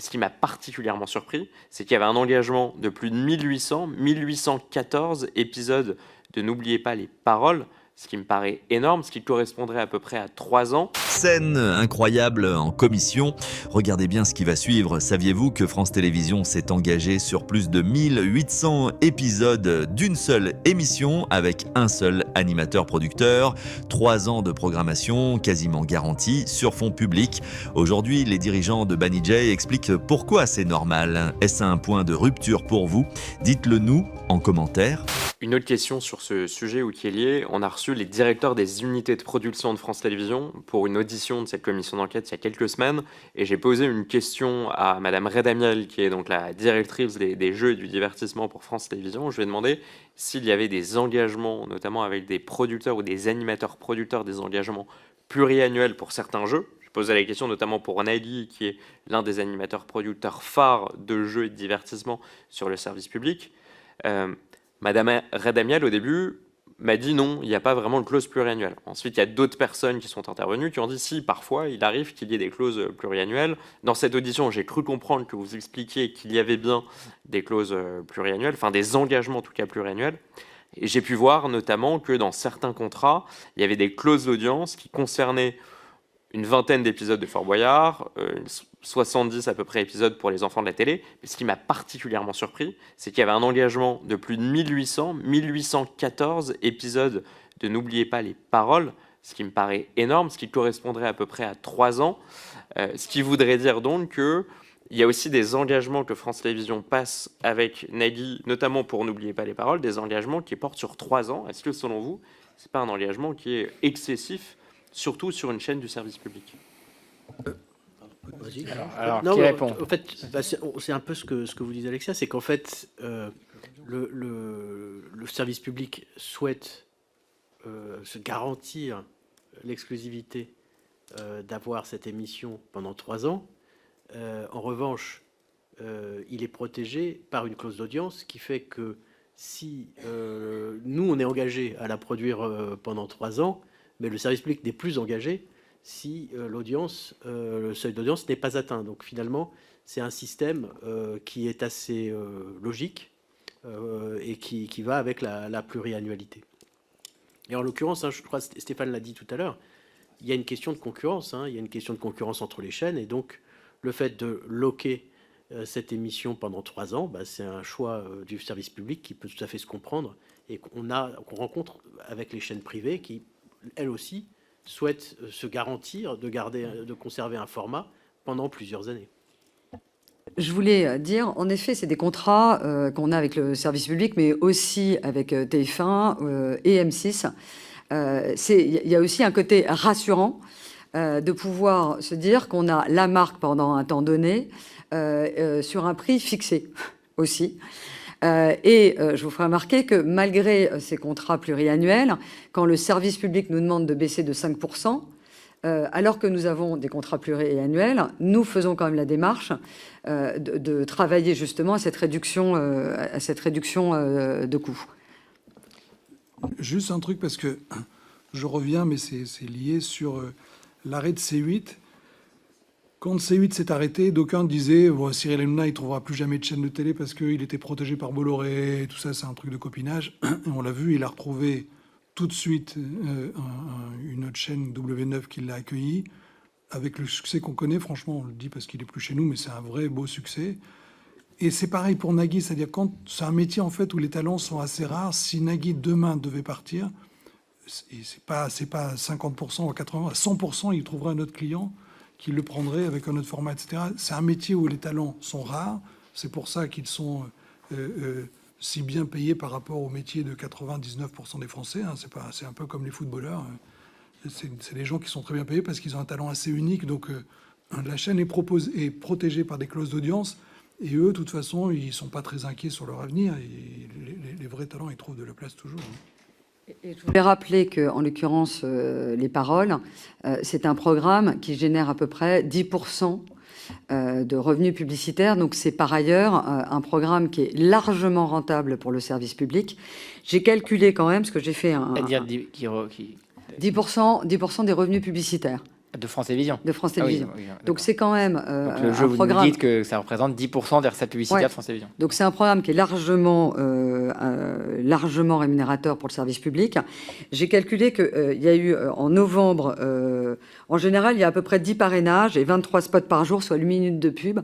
Ce qui m'a particulièrement surpris, c'est qu'il y avait un engagement de plus de 1814 épisodes de N'oubliez pas les paroles, ce qui me paraît énorme, ce qui correspondrait à peu près à 3 ans. Scène incroyable en commission. Regardez bien ce qui va suivre. Saviez-vous que France Télévisions s'est engagé sur plus de 1800 épisodes d'une seule émission avec un seul animateur-producteur? 3 ans de programmation quasiment garantie sur fond public. Aujourd'hui, les dirigeants de Banijay expliquent pourquoi c'est normal. Est-ce un point de rupture pour vous? Dites-le nous en commentaire. Une autre question sur ce sujet ou qui est liée, on a reçu les directeurs des unités de production de France Télévisions pour une audition de cette commission d'enquête il y a quelques semaines, et j'ai posé une question à Madame Redamiel, qui est donc la directrice des jeux et du divertissement pour France Télévisions. Je lui ai demandé s'il y avait des engagements, notamment avec des producteurs ou des animateurs producteurs, des engagements pluriannuels pour certains jeux. Je posais la question notamment pour Nagui, qui est l'un des animateurs producteurs phares de jeux et de divertissement sur le service public. Madame Redamiel, au début, m'a dit non, il n'y a pas vraiment de clause pluriannuelle. Ensuite, il y a d'autres personnes qui sont intervenues qui ont dit si, parfois, il arrive qu'il y ait des clauses pluriannuelles. Dans cette audition, j'ai cru comprendre que vous expliquiez qu'il y avait bien des clauses pluriannuelles, enfin des engagements en tout cas pluriannuels. Et j'ai pu voir notamment que dans certains contrats, il y avait des clauses d'audience qui concernaient une vingtaine d'épisodes de Fort Boyard, 70 à peu près épisodes pour les enfants de la télé. Mais ce qui m'a particulièrement surpris, c'est qu'il y avait un engagement de plus de 1814 épisodes de N'oubliez pas les paroles, ce qui me paraît énorme, ce qui correspondrait à peu près à 3 ans. Ce qui voudrait dire donc qu'il y a aussi des engagements que France Télévisions passe avec Nagui, notamment pour N'oubliez pas les paroles, des engagements qui portent sur 3 ans. Est-ce que selon vous, ce n'est pas un engagement qui est excessif, surtout sur une chaîne du service public? Vas-y. Alors Non, qui répond? en fait, c'est un peu ce que vous dites, Alexia, c'est qu'en fait, le service public souhaite se garantir l'exclusivité d'avoir cette émission pendant 3 ans. En revanche, il est protégé par une clause d'audience qui fait que si nous, on est engagé à la produire pendant 3 ans, mais le service public n'est plus engagé si le seuil d'audience n'est pas atteint. Donc finalement, c'est un système qui est assez logique et qui va avec la pluriannualité. Et en l'occurrence, je crois que Stéphane l'a dit tout à l'heure, il y a une question de concurrence, il y a une question de concurrence entre les chaînes, et donc le fait de loquer cette émission pendant 3 ans, c'est un choix du service public qui peut tout à fait se comprendre et qu'on rencontre avec les chaînes privées qui, elles aussi, souhaitent se garantir de conserver un format pendant plusieurs années. Je voulais dire, en effet, c'est des contrats qu'on a avec le service public, mais aussi avec TF1 et M6. Il y a aussi un côté rassurant de pouvoir se dire qu'on a la marque pendant un temps donné sur un prix fixé aussi. Je vous ferai remarquer que malgré ces contrats pluriannuels, quand le service public nous demande de baisser de 5%, alors que nous avons des contrats pluriannuels, nous faisons quand même la démarche de travailler justement à cette réduction de coûts. Juste un truc, parce que je reviens, mais c'est lié sur l'arrêt de C8. Quand C8 s'est arrêté, d'aucuns disaient Cyril Hanouna, il ne trouvera plus jamais de chaîne de télé parce qu'il était protégé par Bolloré, et tout ça, c'est un truc de copinage. Et on l'a vu, il a retrouvé tout de suite une autre chaîne, W9, qui l'a accueilli, avec le succès qu'on connaît. Franchement, on le dit parce qu'il n'est plus chez nous, mais c'est un vrai beau succès. Et c'est pareil pour Nagui, c'est-à-dire quand c'est un métier en fait où les talents sont assez rares. Si Nagui demain devait partir, c'est pas 50% ou 80%, à 100%, il trouverait un autre client qui le prendrait avec un autre format, etc. C'est un métier où les talents sont rares. C'est pour ça qu'ils sont si bien payés par rapport au métier de 99% des Français. C'est un peu comme les footballeurs. C'est des gens qui sont très bien payés parce qu'ils ont un talent assez unique. Donc la chaîne est protégée par des clauses d'audience. Et eux, de toute façon, ils ne sont pas très inquiets sur leur avenir. Et les vrais talents, ils trouvent de la place toujours. Et je voulais rappeler qu'en l'occurrence, les paroles, c'est un programme qui génère à peu près 10% de revenus publicitaires. Donc c'est par ailleurs un programme qui est largement rentable pour le service public. J'ai calculé quand même, parce que j'ai fait un... C'est-à-dire 10% des revenus publicitaires. De France Télévisions. de France Ah oui, Télévisions. oui, Donc d'accord. c'est quand même Donc le jeu, un vous nous programme. dites que ça représente 10% des recettes publicitaires Ouais. de France Télévisions. Donc c'est un programme qui est largement rémunérateur pour le service public. J'ai calculé qu'il y a eu en novembre, en général, il y a à peu près 10 parrainages et 23 spots par jour, soit 8 minutes de pub.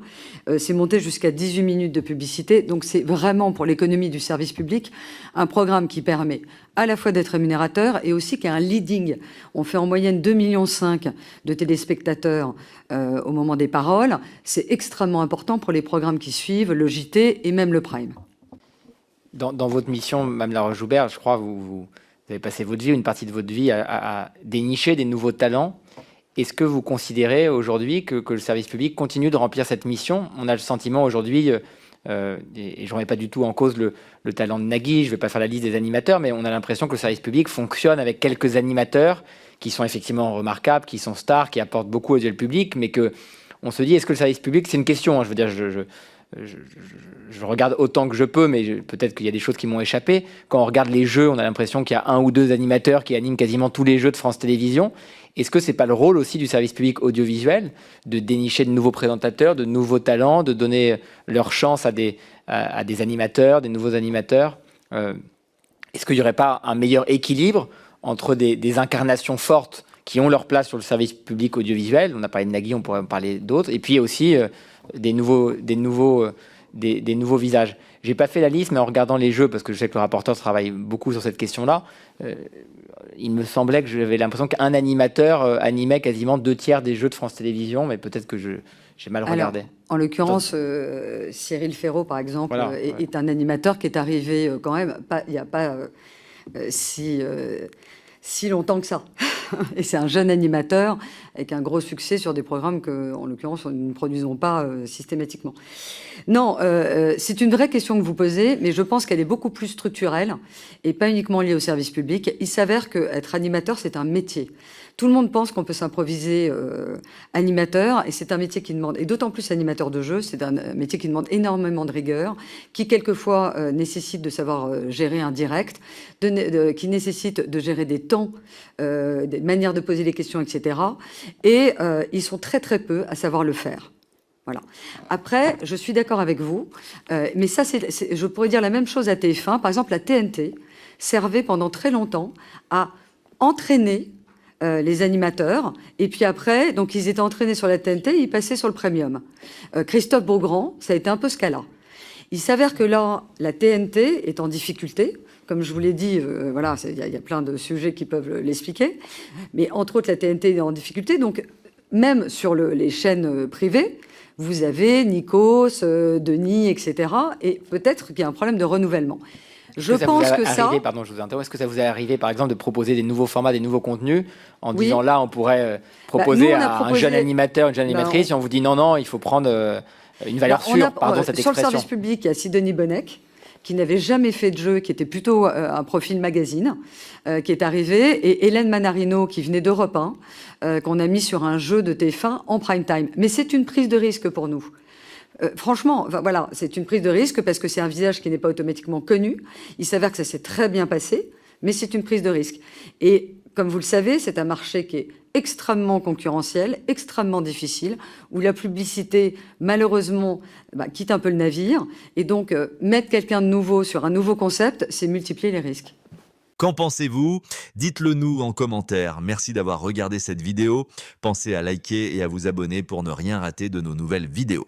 C'est monté jusqu'à 18 minutes de publicité. Donc c'est vraiment pour l'économie du service public un programme qui permet à la fois d'être rémunérateur et aussi qui a un leading. On fait en moyenne 2,5 millions de téléspectateurs au moment des paroles. C'est extrêmement important pour les programmes qui suivent, le JT et même le Prime. Dans votre mission, Mme Laroche-Joubert, je crois que vous avez passé votre vie, une partie de votre vie, à dénicher des nouveaux talents. Est-ce que vous considérez aujourd'hui que le service public continue de remplir cette mission? On a le sentiment aujourd'hui, et je ne remets pas du tout en cause le talent de Nagui, je ne vais pas faire la liste des animateurs, mais on a l'impression que le service public fonctionne avec quelques animateurs qui sont effectivement remarquables, qui sont stars, qui apportent beaucoup au duel public, mais que on se dit, est-ce que le service public, c'est une question, hein, je veux dire, je regarde autant que je peux, mais peut-être qu'il y a des choses qui m'ont échappé. Quand on regarde les jeux, on a l'impression qu'il y a 1 ou 2 animateurs qui animent quasiment tous les jeux de France Télévisions. Est-ce que c'est pas le rôle aussi du service public audiovisuel de dénicher de nouveaux présentateurs, de nouveaux talents, de donner leur chance à des animateurs, des nouveaux animateurs? Est-ce qu'il n'y aurait pas un meilleur équilibre entre des incarnations fortes qui ont leur place sur le service public audiovisuel? On a parlé de Nagui, on pourrait en parler d'autres. Et puis aussi des nouveaux visages. J'ai pas fait la liste, mais en regardant les jeux, parce que je sais que le rapporteur travaille beaucoup sur cette question-là, il me semblait que j'avais l'impression qu'un animateur animait quasiment 2/3 des jeux de France Télévisions, mais peut-être que j'ai mal regardé. En l'occurrence, Cyril Ferraud, par exemple, Voilà, est un animateur qui est arrivé quand même, il n'y a pas si longtemps que ça. Et c'est un jeune animateur avec un gros succès sur des programmes que, en l'occurrence, nous ne produisons pas systématiquement. Non, c'est une vraie question que vous posez, mais je pense qu'elle est beaucoup plus structurelle et pas uniquement liée au service public. Il s'avère qu'être animateur, c'est un métier. Tout le monde pense qu'on peut s'improviser animateur, et c'est un métier qui demande, et d'autant plus animateur de jeu, c'est un métier qui demande énormément de rigueur, qui quelquefois nécessite de savoir gérer un direct, qui nécessite de gérer des temps, des manières de poser les questions, etc. Et ils sont très très peu à savoir le faire. Voilà. Après, je suis d'accord avec vous, mais ça, je pourrais dire la même chose à TF1. Par exemple, la TNT servait pendant très longtemps à entraîner les animateurs, et puis après, donc ils étaient entraînés sur la TNT, ils passaient sur le premium. Christophe Beaugrand, ça a été un peu ce cas-là. Il s'avère que là, la TNT est en difficulté. Comme je vous l'ai dit, voilà, il y a plein de sujets qui peuvent l'expliquer. Mais entre autres, la TNT est en difficulté. Donc, même sur les chaînes privées, vous avez Nikos, Denis, etc. Et peut-être qu'il y a un problème de renouvellement. Je pense que ça... Pardon, je vous interromps. Est-ce que ça vous est arrivé, par exemple, de proposer des nouveaux formats, des nouveaux contenus, en Oui. disant là, on pourrait proposer à un jeune animateur, une jeune animatrice, et on vous dit non, il faut prendre une valeur sûre, pardon, cette sur expression. le service public, il y a Sidonie Bonnec, qui n'avait jamais fait de jeu, qui était plutôt un profil magazine, qui est arrivé, et Hélène Manarino, qui venait d'Europe 1, qu'on a mis sur un jeu de TF1 en prime time. Mais c'est une prise de risque pour nous. Franchement, voilà, c'est une prise de risque parce que c'est un visage qui n'est pas automatiquement connu. Il s'avère que ça s'est très bien passé, mais c'est une prise de risque. Et comme vous le savez, c'est un marché qui est extrêmement concurrentiel, extrêmement difficile, où la publicité, malheureusement, quitte un peu le navire. Et donc, mettre quelqu'un de nouveau sur un nouveau concept, c'est multiplier les risques. Qu'en pensez-vous? Dites-le nous en commentaire. Merci d'avoir regardé cette vidéo. Pensez à liker et à vous abonner pour ne rien rater de nos nouvelles vidéos.